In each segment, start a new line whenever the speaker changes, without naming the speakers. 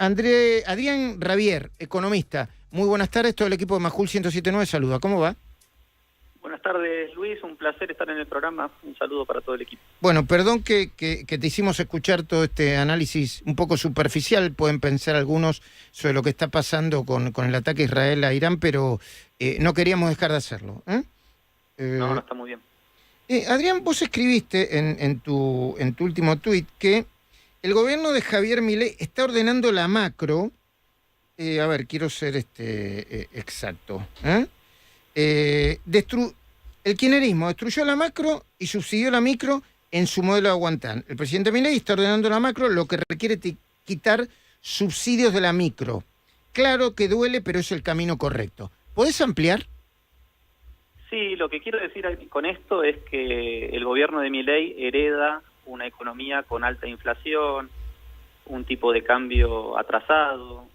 Adrián Rabier, economista. Muy buenas tardes, todo el equipo de Majul 107.9 saluda. ¿Cómo va?
Buenas tardes, Luis. Un placer estar en el programa. Un saludo para todo el equipo.
Bueno, perdón que te hicimos escuchar todo este análisis un poco superficial, pueden pensar algunos, sobre lo que está pasando con el ataque de Israel a Irán, pero no queríamos dejar de hacerlo.
No, está muy bien.
Adrián, vos escribiste en tu último tuit que el gobierno de Javier Milei está ordenando la macro. A ver, quiero ser exacto. El kirchnerismo destruyó la macro y subsidió la micro en su modelo de aguantán. El presidente Milei está ordenando la macro, lo que requiere quitar subsidios de la micro. Claro que duele, pero es el camino correcto. ¿Podés ampliar?
Sí, lo que quiero decir con esto es que el gobierno de Milei hereda una economía con alta inflación, un tipo de cambio atrasado,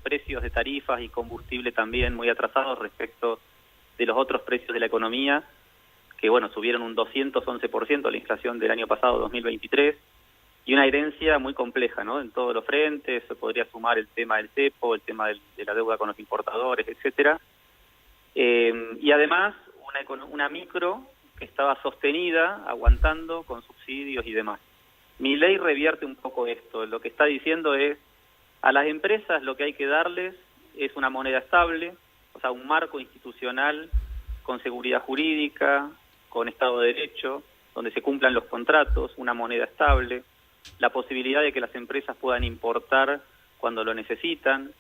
precios de tarifas y combustible también muy atrasados respecto de los otros precios de la economía, que bueno, subieron un 211% la inflación del año pasado, 2023, y una herencia muy compleja, ¿no? En todos los frentes. Se podría sumar el tema del cepo, el tema de la deuda con los importadores, etcétera. Y además una micro que estaba sostenida, aguantando con subsidios y demás. Milei revierte un poco esto. Lo que está diciendo es, a las empresas lo que hay que darles es una moneda estable, o sea, un marco institucional con seguridad jurídica, con Estado de Derecho, donde se cumplan los contratos, una moneda estable, la posibilidad de que las empresas puedan importar cuando lo necesitan,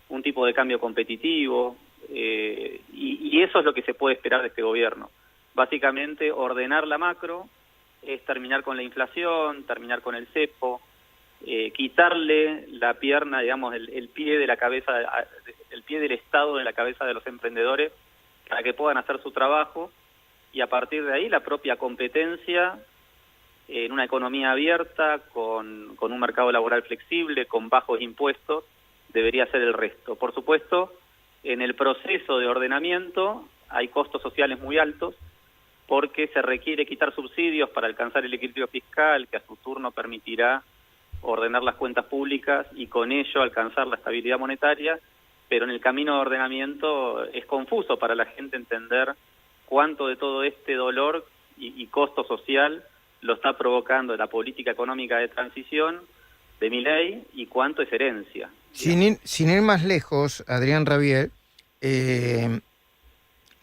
un tipo de cambio competitivo, y eso es lo que se puede esperar de este gobierno. Básicamente, ordenar la macro es terminar con la inflación, terminar con el cepo, quitarle la pierna, digamos, el pie de la cabeza, el pie del Estado de la cabeza de los emprendedores para que puedan hacer su trabajo, y a partir de ahí la propia competencia en una economía abierta, con un mercado laboral flexible, con bajos impuestos, debería ser el resto. Por supuesto, en el proceso de ordenamiento hay costos sociales muy altos, porque se requiere quitar subsidios para alcanzar el equilibrio fiscal, que a su turno permitirá ordenar las cuentas públicas y con ello alcanzar la estabilidad monetaria, pero en el camino de ordenamiento es confuso para la gente entender cuánto de todo este dolor y costo social lo está provocando la política económica de transición de Milei y cuánto es herencia.
Sin ir más lejos, Adrián Rabier,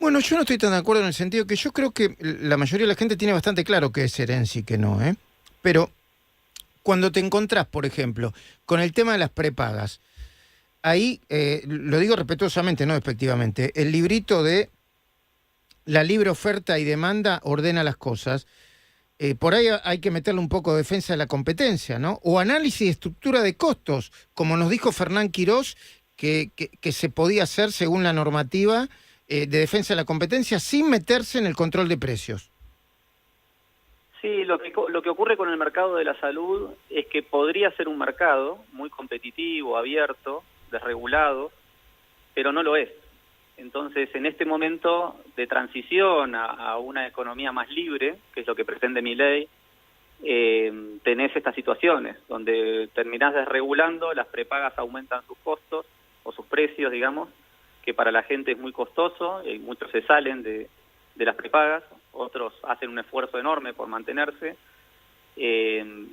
bueno, yo no estoy tan de acuerdo en el sentido que yo creo que la mayoría de la gente tiene bastante claro qué es herencia y qué no, Pero cuando te encontrás, por ejemplo, con el tema de las prepagas, ahí, lo digo respetuosamente, no despectivamente, el librito de la libre oferta y demanda ordena las cosas. Por ahí hay que meterle un poco de defensa de la competencia, ¿no? O análisis y estructura de costos, como nos dijo Fernán Quirós, que se podía hacer según la normativa de defensa de la competencia sin meterse en el control de precios.
Sí, lo que ocurre con el mercado de la salud es que podría ser un mercado muy competitivo, abierto, desregulado, pero no lo es. Entonces, en este momento de transición a una economía más libre, que es lo que pretende Milei, tenés estas situaciones donde terminás desregulando, las prepagas aumentan sus costos o sus precios, digamos, que para la gente es muy costoso, y muchos se salen de las prepagas, otros hacen un esfuerzo enorme por mantenerse,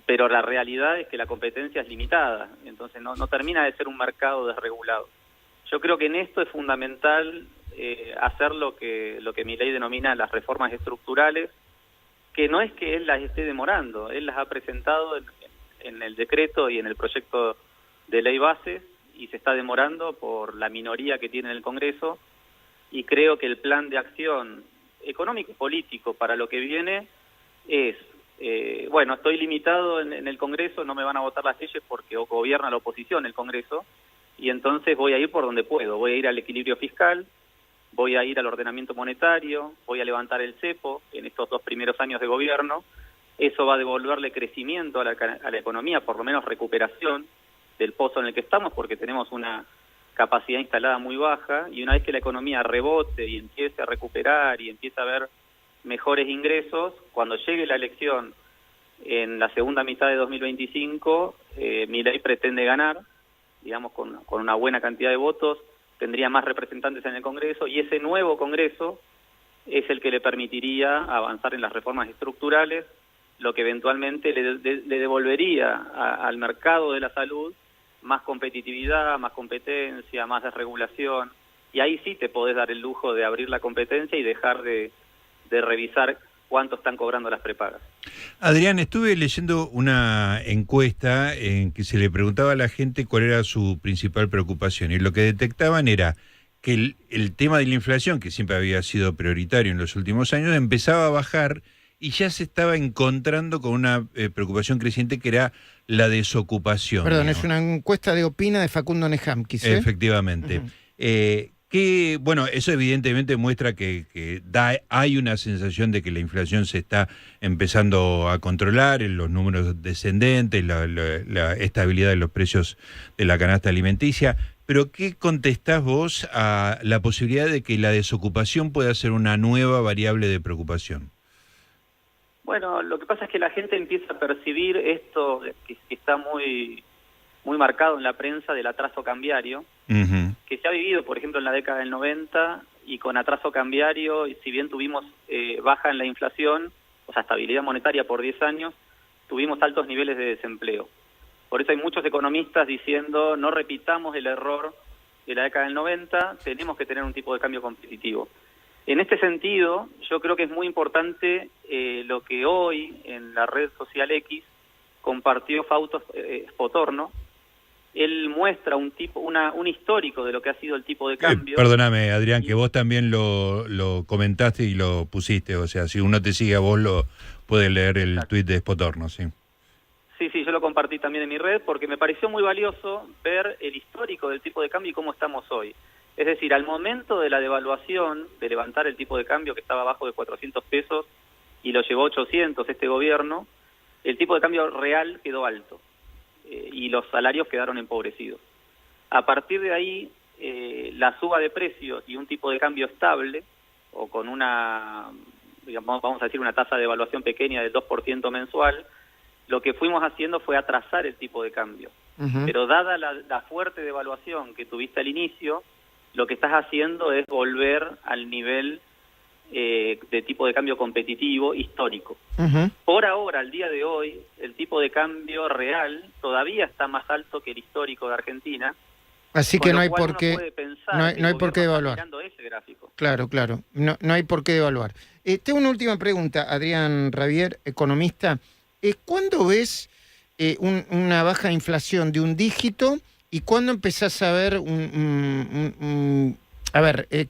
pero la realidad es que la competencia es limitada, entonces no termina de ser un mercado desregulado. Yo creo que en esto es fundamental hacer lo que Milei denomina las reformas estructurales, que no es que él las esté demorando, él las ha presentado en el decreto y en el proyecto de ley bases, y se está demorando por la minoría que tiene en el Congreso, y creo que el plan de acción económico y político para lo que viene es, bueno, estoy limitado en el Congreso, no me van a votar las leyes porque gobierna la oposición el Congreso, y entonces voy a ir por donde puedo, voy a ir al equilibrio fiscal, voy a ir al ordenamiento monetario, voy a levantar el cepo en estos 2 primeros años de gobierno. Eso va a devolverle crecimiento a la economía, por lo menos recuperación del pozo en el que estamos, porque tenemos una capacidad instalada muy baja, y una vez que la economía rebote y empiece a recuperar y empiece a haber mejores ingresos, cuando llegue la elección en la segunda mitad de 2025, Milei pretende ganar, digamos, con una buena cantidad de votos, tendría más representantes en el Congreso, y ese nuevo Congreso es el que le permitiría avanzar en las reformas estructurales, lo que eventualmente le devolvería al mercado de la salud más competitividad, más competencia, más desregulación, y ahí sí te podés dar el lujo de abrir la competencia y dejar de revisar cuánto están cobrando las prepagas.
Adrián, estuve leyendo una encuesta en que se le preguntaba a la gente cuál era su principal preocupación, y lo que detectaban era que el tema de la inflación, que siempre había sido prioritario en los últimos años, empezaba a bajar y ya se estaba encontrando con una preocupación creciente, que era la desocupación.
Perdón,
digamos.
es una encuesta de Opina de Facundo Nejamquis, ¿eh?
Efectivamente. Bueno, eso evidentemente muestra que hay una sensación de que la inflación se está empezando a controlar, en los números descendentes, la estabilidad de los precios de la canasta alimenticia. Pero ¿qué contestás vos a la posibilidad de que la desocupación pueda ser una nueva variable de preocupación?
Bueno, lo que pasa es que la gente empieza a percibir esto que está muy marcado en la prensa del atraso cambiario, que se ha vivido, por ejemplo, en la década del 90, y con atraso cambiario, y si bien tuvimos baja en la inflación, o sea, estabilidad monetaria por 10 años, tuvimos altos niveles de desempleo. Por eso hay muchos economistas diciendo, no repitamos el error de la década del 90, tenemos que tener un tipo de cambio competitivo. En este sentido, yo creo que es muy importante lo que hoy en la red social X compartió Fausto Spotorno. Él muestra un histórico de lo que ha sido el tipo de cambio.
Perdóname, Adrián, que vos también lo comentaste y lo pusiste, o sea, si uno te sigue a vos, lo puede leer el tuit de Spotorno, sí.
Sí, yo lo compartí también en mi red porque me pareció muy valioso ver el histórico del tipo de cambio y cómo estamos hoy. Es decir, al momento de la devaluación, de levantar el tipo de cambio que estaba abajo de 400 pesos y lo llevó a 800 este gobierno, el tipo de cambio real quedó alto y los salarios quedaron empobrecidos. A partir de ahí, la suba de precios y un tipo de cambio estable, o con una, digamos, vamos a decir, una tasa de devaluación pequeña del 2% mensual, lo que fuimos haciendo fue atrasar el tipo de cambio. Pero dada la fuerte devaluación que tuviste al inicio, lo que estás haciendo es volver al nivel de tipo de cambio competitivo histórico. Por ahora, al día de hoy, el tipo de cambio real todavía está más alto que el histórico de Argentina.
Así que no hay por qué devaluar.
Ese gráfico.
Claro. No hay por qué devaluar. Tengo una última pregunta, Adrián Ravier, economista. ¿Cuándo ves una baja inflación de un dígito y cuándo empezás a ver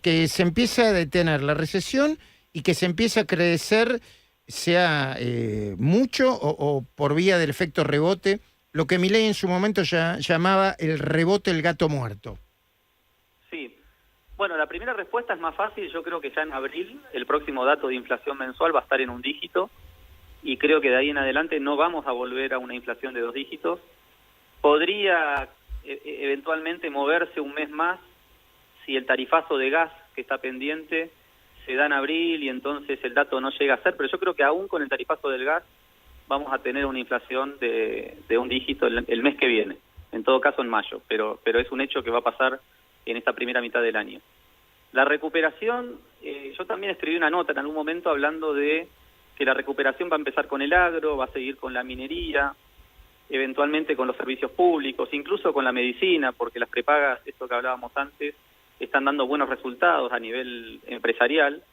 que se empieza a detener la recesión y que se empieza a crecer, sea mucho o por vía del efecto rebote, lo que Milei en su momento ya llamaba el rebote del gato muerto?
Sí. Bueno, la primera respuesta es más fácil. Yo creo que ya en abril el próximo dato de inflación mensual va a estar en un dígito, y creo que de ahí en adelante no vamos a volver a una inflación de 2 dígitos. Podría eventualmente moverse un mes más si el tarifazo de gas que está pendiente se da en abril y entonces el dato no llega a ser, pero yo creo que aún con el tarifazo del gas vamos a tener una inflación de 1 dígito el mes que viene, en todo caso en mayo, pero es un hecho que va a pasar en esta primera mitad del año. La recuperación, yo también escribí una nota en algún momento hablando de que la recuperación va a empezar con el agro, va a seguir con la minería, eventualmente con los servicios públicos, incluso con la medicina, porque las prepagas, esto que hablábamos antes, están dando buenos resultados a nivel empresarial.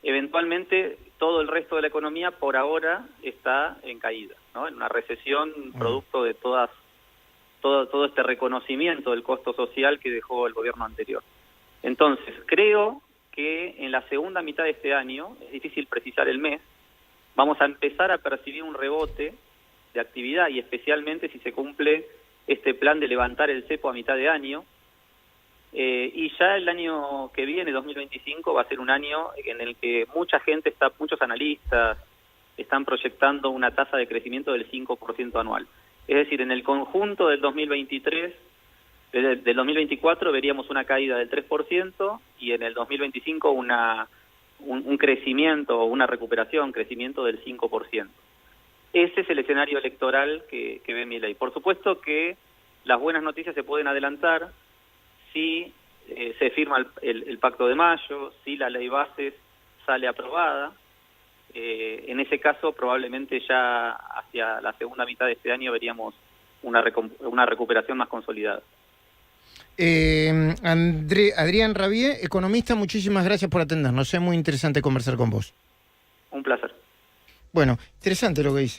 Eventualmente todo el resto de la economía por ahora está en caída, ¿no? En una recesión producto de todo este reconocimiento del costo social que dejó el gobierno anterior. Entonces, creo que en la segunda mitad de este año, es difícil precisar el mes, vamos a empezar a percibir un rebote de actividad, y especialmente si se cumple este plan de levantar el cepo a mitad de año. Y ya el año que viene, 2025, va a ser un año en el que muchos analistas están proyectando una tasa de crecimiento del 5% anual. Es decir, en el conjunto del 2023, del 2024 veríamos una caída del 3%, y en el 2025 un crecimiento, una recuperación, crecimiento del 5%. Ese es el escenario electoral que ve Milei. Por supuesto que las buenas noticias se pueden adelantar si se firma el Pacto de Mayo, si la ley bases sale aprobada. En ese caso, probablemente ya hacia la segunda mitad de este año veríamos una recuperación más consolidada.
Adrián Rabier, economista, muchísimas gracias por atendernos. Es muy interesante conversar con vos.
Un placer.
Bueno, interesante lo que dice.